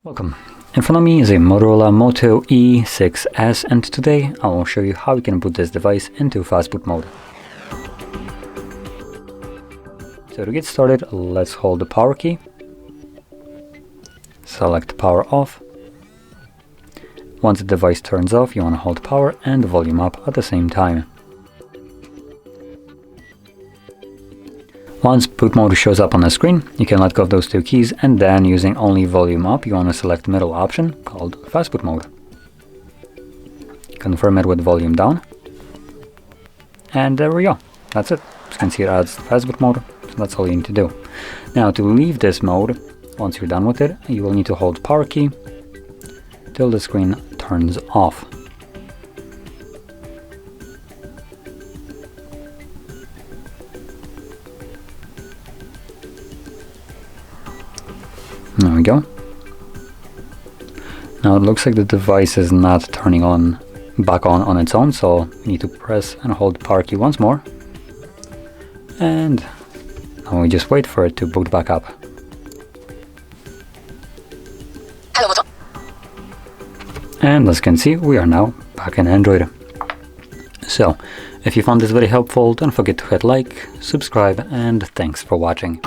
Welcome. In front of me is a Motorola Moto E6s, and today I will show you how you can boot this device into Fastboot mode. So to get started, let's hold the power key, select power off. Once the device turns off, you want to hold power and volume up at the same time. Once boot mode shows up on the screen, you can let go of those two keys, and then using only volume up, you want to select the middle option called Fastboot mode. Confirm it with volume down. And there we go. That's it. As you can see, it adds Fastboot mode, so that's all you need to do. Now to leave this mode, once you're done with it, you will need to hold power key till the screen turns off. There we go. Now it looks like the device is not turning back on its own, so you need to press and hold power key once more. And now we just wait for it to boot back up. And as you can see, we are now back in Android. So, if you found this very helpful, don't forget to hit like, subscribe, and thanks for watching.